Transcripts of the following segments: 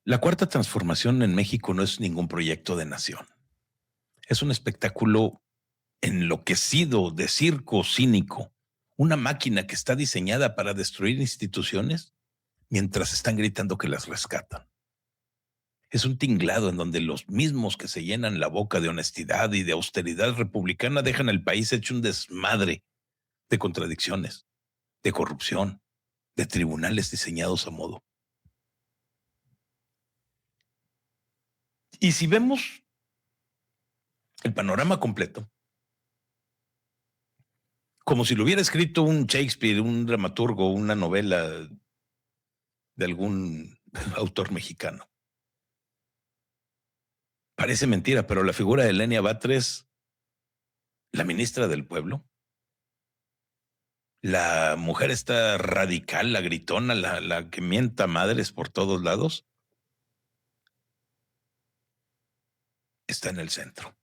La Cuarta Transformación en México no es ningún proyecto de nación. Es un espectáculo enloquecido de circo cínico, una máquina que está diseñada para destruir instituciones mientras están gritando que las rescatan. Es un tinglado en donde los mismos que se llenan la boca de honestidad y de austeridad republicana dejan el país hecho un desmadre de contradicciones, de corrupción, de tribunales diseñados a modo. Y si vemos el panorama completo, como si lo hubiera escrito un Shakespeare, un dramaturgo, una novela de algún autor mexicano. Parece mentira, pero la figura de Lenia Batres, la ministra del pueblo, la mujer esta radical, la gritona, la que mienta madres por todos lados, está en el centro.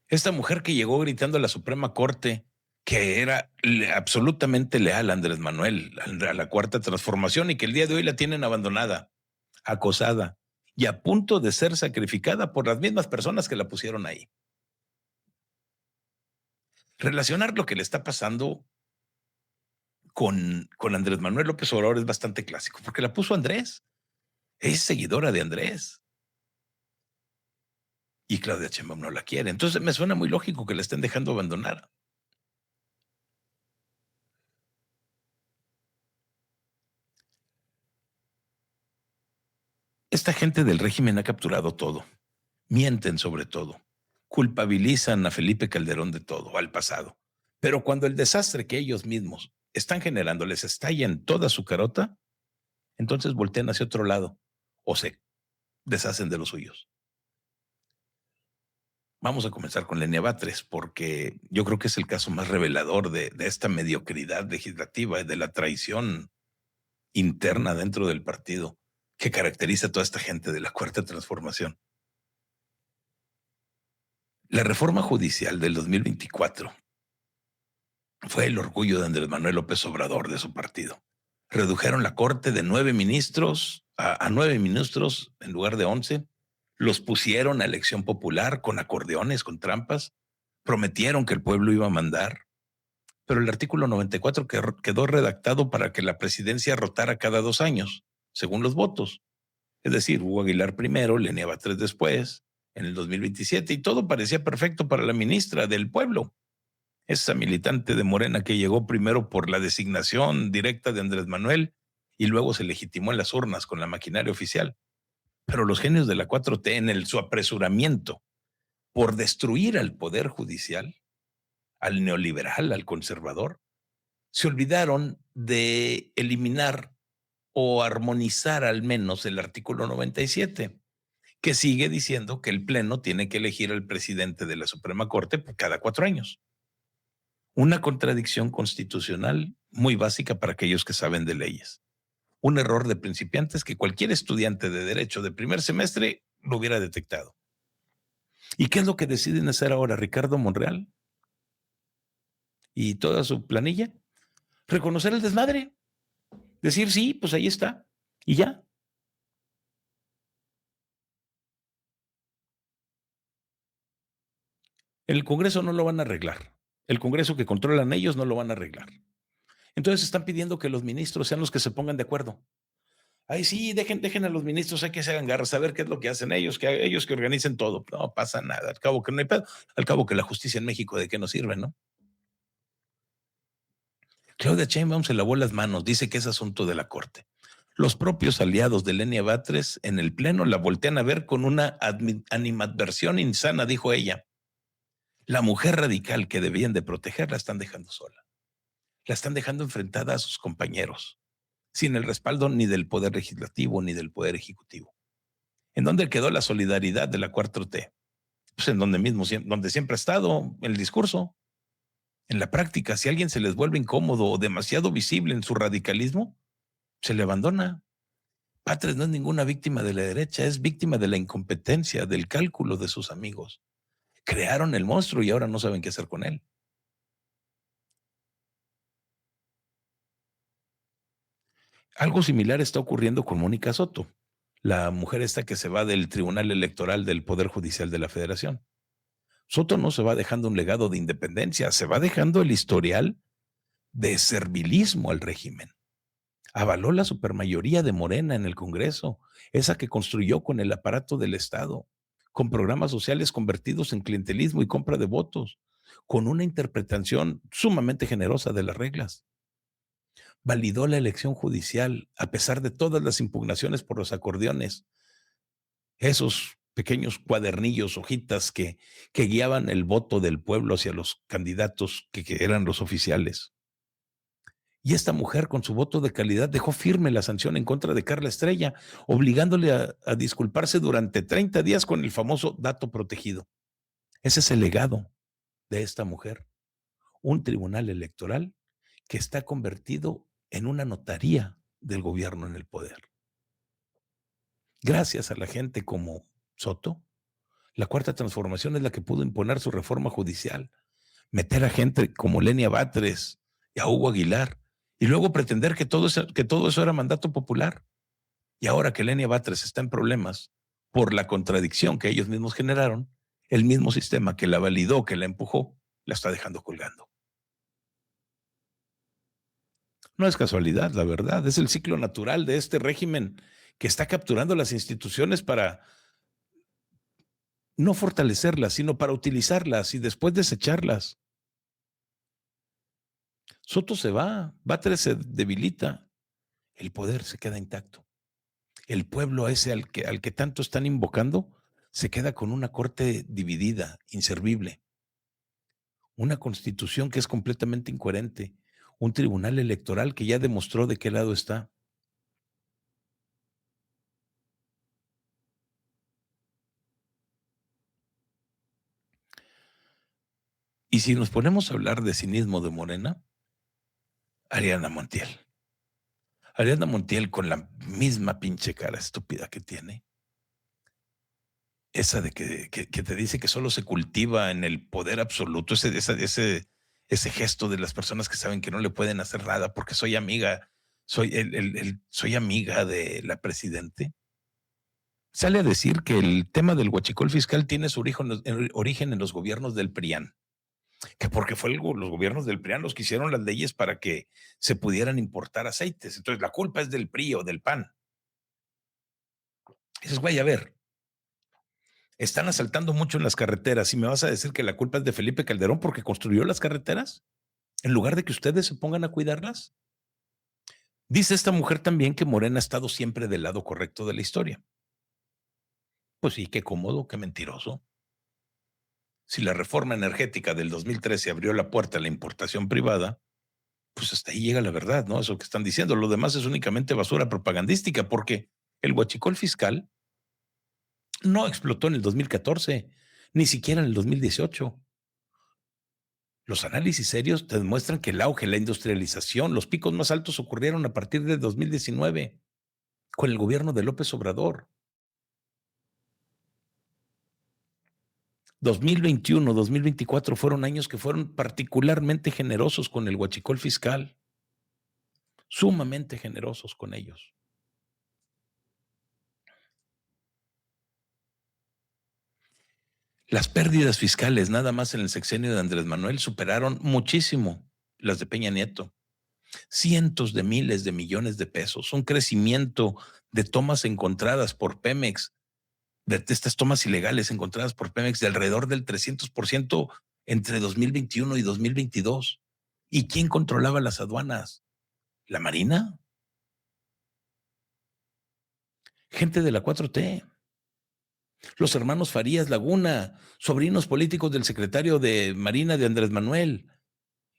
Esta mujer que llegó gritando a la Suprema Corte que era absolutamente leal a Andrés Manuel, a la Cuarta Transformación, y que el día de hoy la tienen abandonada, acosada y a punto de ser sacrificada por las mismas personas que la pusieron ahí. Relacionar lo que le está pasando con Andrés Manuel López Obrador es bastante clásico, porque la puso Andrés, es seguidora de Andrés. Y Claudia Sheinbaum no la quiere. Entonces me suena muy lógico que la estén dejando abandonar. Esta gente del régimen ha capturado todo. Mienten sobre todo. Culpabilizan a Felipe Calderón de todo, al pasado. Pero cuando el desastre que ellos mismos están generando les estalla en toda su carota, entonces voltean hacia otro lado o se deshacen de los suyos. Vamos a comenzar con Lenia Batres, porque yo creo que es el caso más revelador de esta mediocridad legislativa y de la traición interna dentro del partido que caracteriza a toda esta gente de la Cuarta Transformación. La reforma judicial del 2024 fue el orgullo de Andrés Manuel López Obrador, de su partido. Redujeron la corte de 9 ministros a 9 ministros en lugar de 11. Los pusieron a elección popular con acordeones, con trampas. Prometieron que el pueblo iba a mandar. Pero el artículo 94 quedó redactado para que la presidencia rotara cada 2 años, según los votos. Es decir, Hugo Aguilar primero, Lenia Batres después, en el 2027, y todo parecía perfecto para la ministra del pueblo. Esa militante de Morena que llegó primero por la designación directa de Andrés Manuel y luego se legitimó en las urnas con la maquinaria oficial. Pero los genios de la 4T, en su apresuramiento por destruir al Poder Judicial, al neoliberal, al conservador, se olvidaron de eliminar o armonizar al menos el artículo 97, que sigue diciendo que el Pleno tiene que elegir al presidente de la Suprema Corte cada 4 años. Una contradicción constitucional muy básica para aquellos que saben de leyes. Un error de principiantes que cualquier estudiante de derecho de primer semestre lo hubiera detectado. ¿Y qué es lo que deciden hacer ahora Ricardo Monreal y toda su planilla? Reconocer el desmadre. Decir, sí, pues ahí está. Y ya. En el Congreso no lo van a arreglar. El Congreso que controlan ellos no lo van a arreglar. Entonces están pidiendo que los ministros sean los que se pongan de acuerdo. Ay, sí, dejen a los ministros, hay que se hagan garras, a ver qué es lo que hacen ellos, que ellos que organicen todo. No pasa nada, al cabo que no hay pedo, al cabo que la justicia en México de qué nos sirve, ¿no? Claudia Sheinbaum se lavó las manos, dice que es asunto de la Corte. Los propios aliados de Lenia Batres en el Pleno la voltean a ver con una animadversión insana, dijo ella. La mujer radical que debían de proteger la están dejando sola. La están dejando enfrentada a sus compañeros, sin el respaldo ni del Poder Legislativo ni del Poder Ejecutivo. ¿En dónde quedó la solidaridad de la 4T? Pues en donde siempre ha estado el discurso. En la práctica, si a alguien se les vuelve incómodo o demasiado visible en su radicalismo, se le abandona. Batres no es ninguna víctima de la derecha, es víctima de la incompetencia, del cálculo de sus amigos. Crearon el monstruo y ahora no saben qué hacer con él. Algo similar está ocurriendo con Mónica Soto, la mujer esta que se va del Tribunal Electoral del Poder Judicial de la Federación. Soto no se va dejando un legado de independencia, se va dejando el historial de servilismo al régimen. Avaló la supermayoría de Morena en el Congreso, esa que construyó con el aparato del Estado, con programas sociales convertidos en clientelismo y compra de votos, con una interpretación sumamente generosa de las reglas. Validó la elección judicial a pesar de todas las impugnaciones por los acordeones, esos pequeños cuadernillos, hojitas que guiaban el voto del pueblo hacia los candidatos que eran los oficiales. Y esta mujer, con su voto de calidad, dejó firme la sanción en contra de Carla Estrella, obligándole a disculparse durante 30 días con el famoso dato protegido. Ese es el legado de esta mujer. Un tribunal electoral que está convertido en una notaría del gobierno en el poder. Gracias a la gente como Soto, la Cuarta Transformación es la que pudo imponer su reforma judicial, meter a gente como Lenia Batres y a Hugo Aguilar, y luego pretender que todo eso era mandato popular. Y ahora que Lenia Batres está en problemas por la contradicción que ellos mismos generaron, el mismo sistema que la validó, que la empujó, la está dejando colgando. No es casualidad, la verdad, es el ciclo natural de este régimen que está capturando las instituciones para no fortalecerlas, sino para utilizarlas y después desecharlas. Soto se va, Batres se debilita, el poder se queda intacto. El pueblo ese al que tanto están invocando se queda con una corte dividida, inservible, una constitución que es completamente incoherente, un tribunal electoral que ya demostró de qué lado está. Y si nos ponemos a hablar de cinismo de Morena, Ariana Montiel. Ariana Montiel con la misma pinche cara estúpida que tiene, esa de que te dice que solo se cultiva en el poder absoluto, ese gesto de las personas que saben que no le pueden hacer nada porque soy amiga, soy amiga de la presidente. Sale a decir que el tema del huachicol fiscal tiene su origen en los gobiernos del PRIAN, que porque los gobiernos del PRIAN los que hicieron las leyes para que se pudieran importar aceites. Entonces la culpa es del PRI o del PAN. Dices, güey, a ver, están asaltando mucho en las carreteras y me vas a decir que la culpa es de Felipe Calderón porque construyó las carreteras en lugar de que ustedes se pongan a cuidarlas. Dice esta mujer también que Morena ha estado siempre del lado correcto de la historia. Pues sí, qué cómodo, qué mentiroso. Si la reforma energética del 2013 abrió la puerta a la importación privada, pues hasta ahí llega la verdad, ¿no? Eso que están diciendo. Lo demás es únicamente basura propagandística porque el huachicol fiscal no explotó en el 2014, ni siquiera en el 2018. Los análisis serios te demuestran que el auge, la industrialización, los picos más altos ocurrieron a partir de 2019, con el gobierno de López Obrador. 2021, 2024 fueron años que fueron particularmente generosos con el huachicol fiscal, sumamente generosos con ellos. Las pérdidas fiscales, nada más en el sexenio de Andrés Manuel, superaron muchísimo las de Peña Nieto. Cientos de miles de millones de pesos, un crecimiento de tomas encontradas por Pemex, de estas tomas ilegales encontradas por Pemex de alrededor del 300% entre 2021 y 2022. ¿Y quién controlaba las aduanas? ¿La Marina? Gente de la 4T. Los hermanos Farías Laguna, sobrinos políticos del secretario de Marina de Andrés Manuel.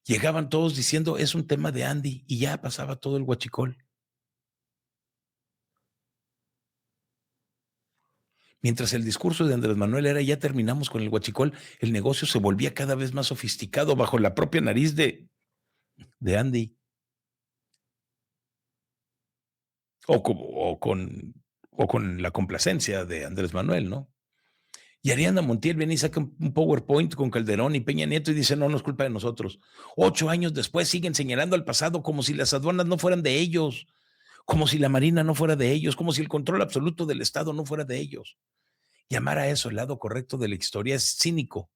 Llegaban todos diciendo, es un tema de Andy, y ya pasaba todo el huachicol. Mientras el discurso de Andrés Manuel era, ya terminamos con el huachicol, el negocio se volvía cada vez más sofisticado bajo la propia nariz de Andy. O con la complacencia de Andrés Manuel, ¿no? Y Ariana Montiel viene y saca un PowerPoint con Calderón y Peña Nieto y dice, no, no es culpa de nosotros. 8 años después siguen señalando al pasado como si las aduanas no fueran de ellos, como si la Marina no fuera de ellos, como si el control absoluto del Estado no fuera de ellos. Llamar a eso el lado correcto de la historia es cínico,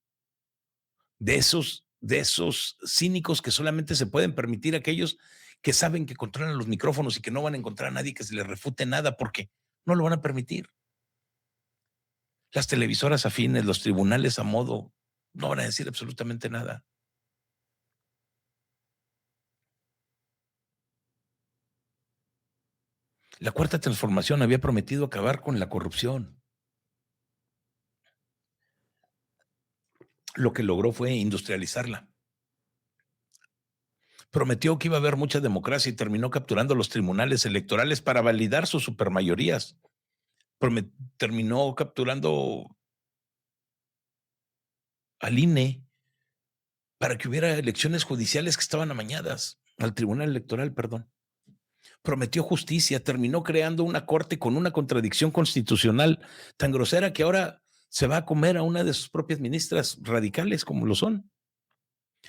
de esos cínicos que solamente se pueden permitir aquellos que saben que controlan los micrófonos y que no van a encontrar a nadie que se les refute nada porque no lo van a permitir. Las televisoras afines, los tribunales a modo, no van a decir absolutamente nada. La Cuarta Transformación había prometido acabar con la corrupción. Lo que logró fue industrializarla. Prometió que iba a haber mucha democracia y terminó capturando los tribunales electorales para validar sus supermayorías. Terminó capturando al INE para que hubiera elecciones judiciales que estaban amañadas, al Tribunal Electoral, perdón. Prometió justicia, terminó creando una corte con una contradicción constitucional tan grosera que ahora se va a comer a una de sus propias ministras radicales, como lo son.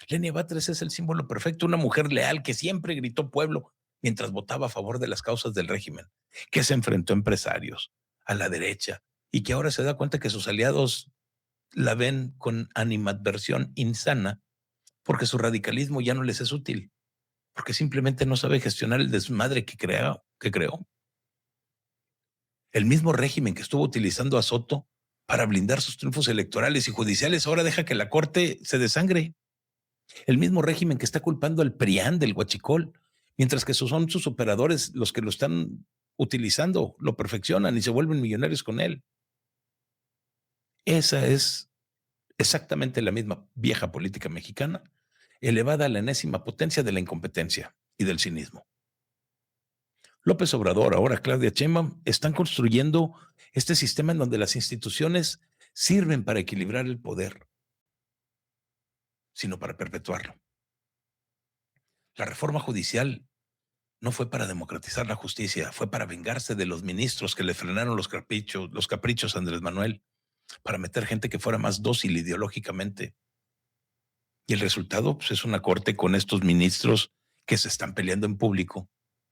Lenia Batres es el símbolo perfecto, una mujer leal que siempre gritó pueblo mientras votaba a favor de las causas del régimen, que se enfrentó a empresarios, a la derecha, y que ahora se da cuenta que sus aliados la ven con animadversión insana porque su radicalismo ya no les es útil, porque simplemente no sabe gestionar el desmadre que creó. El mismo régimen que estuvo utilizando a Soto para blindar sus triunfos electorales y judiciales ahora deja que la corte se desangre. El mismo régimen que está culpando al PRIAN del huachicol, mientras que son sus operadores los que lo están utilizando, lo perfeccionan y se vuelven millonarios con él. Esa es exactamente la misma vieja política mexicana, elevada a la enésima potencia de la incompetencia y del cinismo. López Obrador, ahora Claudia Sheinbaum, están construyendo este sistema en donde las instituciones sirven para equilibrar el poder, sino para perpetuarlo. La reforma judicial no fue para democratizar la justicia, fue para vengarse de los ministros que le frenaron los caprichos a Andrés Manuel, para meter gente que fuera más dócil ideológicamente. Y el resultado pues, es una corte con estos ministros que se están peleando en público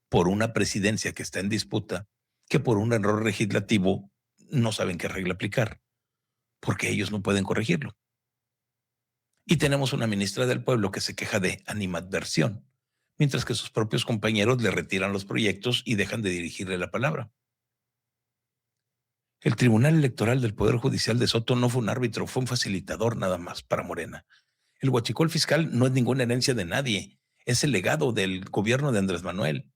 por una presidencia que está en disputa, que por un error legislativo no saben qué regla aplicar, porque ellos no pueden corregirlo. Y tenemos una ministra del Pueblo que se queja de animadversión, mientras que sus propios compañeros le retiran los proyectos y dejan de dirigirle la palabra. El Tribunal Electoral del Poder Judicial de Soto no fue un árbitro, fue un facilitador nada más para Morena. El huachicol fiscal no es ninguna herencia de nadie, es el legado del gobierno de Andrés Manuel.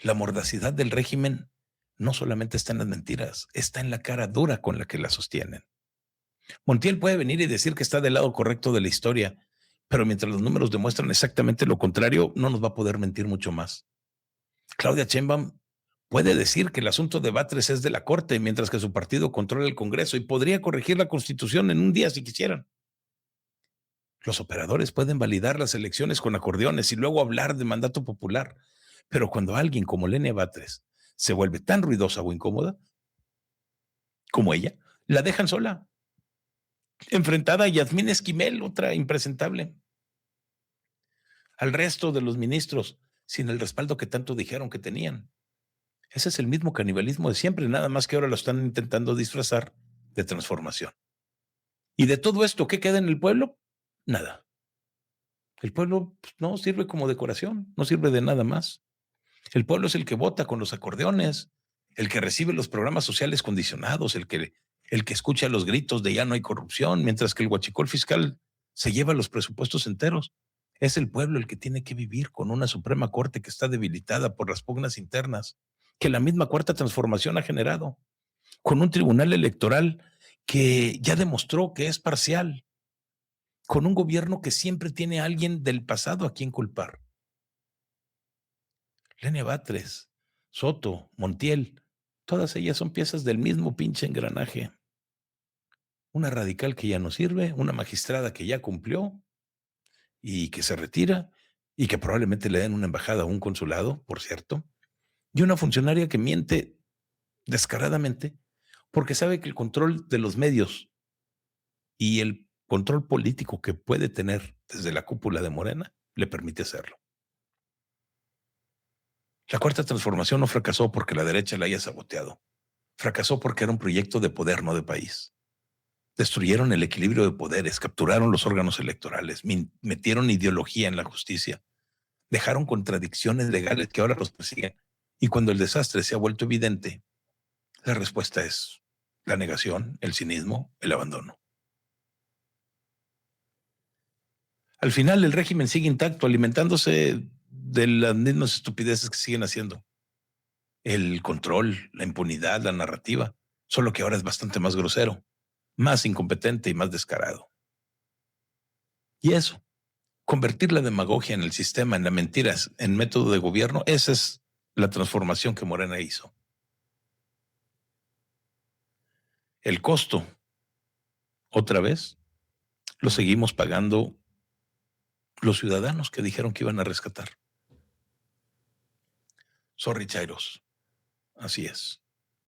La mordacidad del régimen no solamente está en las mentiras, está en la cara dura con la que la sostienen. Montiel puede venir y decir que está del lado correcto de la historia, pero mientras los números demuestran exactamente lo contrario, no nos va a poder mentir mucho más. Claudia Sheinbaum puede decir que el asunto de Batres es de la Corte, mientras que su partido controla el Congreso y podría corregir la Constitución en un día si quisieran. Los operadores pueden validar las elecciones con acordeones y luego hablar de mandato popular, pero cuando alguien como Lenia Batres se vuelve tan ruidosa o incómoda como ella, la dejan sola, enfrentada a Yasmín Esquivel, otra impresentable, al resto de los ministros, sin el respaldo que tanto dijeron que tenían. Ese es el mismo canibalismo de siempre, nada más que ahora lo están intentando disfrazar de transformación. Y de todo esto, ¿qué queda en el pueblo? Nada. El pueblo pues, no sirve como decoración, no sirve de nada más. El pueblo es el que vota con los acordeones, el que recibe los programas sociales condicionados, el que escucha los gritos de ya no hay corrupción, mientras que el huachicol fiscal se lleva los presupuestos enteros. Es el pueblo el que tiene que vivir con una Suprema Corte que está debilitada por las pugnas internas que la misma Cuarta Transformación ha generado, con un tribunal electoral que ya demostró que es parcial, con un gobierno que siempre tiene a alguien del pasado a quien culpar. Lenia Batres, Soto, Montiel, todas ellas son piezas del mismo pinche engranaje. Una radical que ya no sirve, una magistrada que ya cumplió y que se retira y que probablemente le den una embajada o un consulado, por cierto, y una funcionaria que miente descaradamente porque sabe que el control de los medios y el control político que puede tener desde la cúpula de Morena le permite hacerlo. La cuarta transformación no fracasó porque la derecha la haya saboteado. Fracasó porque era un proyecto de poder, no de país. Destruyeron el equilibrio de poderes, capturaron los órganos electorales, metieron ideología en la justicia, dejaron contradicciones legales que ahora los persiguen. Y cuando el desastre se ha vuelto evidente, la respuesta es la negación, el cinismo, el abandono. Al final el régimen sigue intacto, alimentándose de las mismas estupideces que siguen haciendo. El control, la impunidad, la narrativa, solo que ahora es bastante más grosero, más incompetente y más descarado. Y eso, convertir la demagogia en el sistema, en las mentiras, en método de gobierno, esa es la transformación que Morena hizo. El costo, otra vez, lo seguimos pagando los ciudadanos que dijeron que iban a rescatar. Sorry, Chairos. Así es.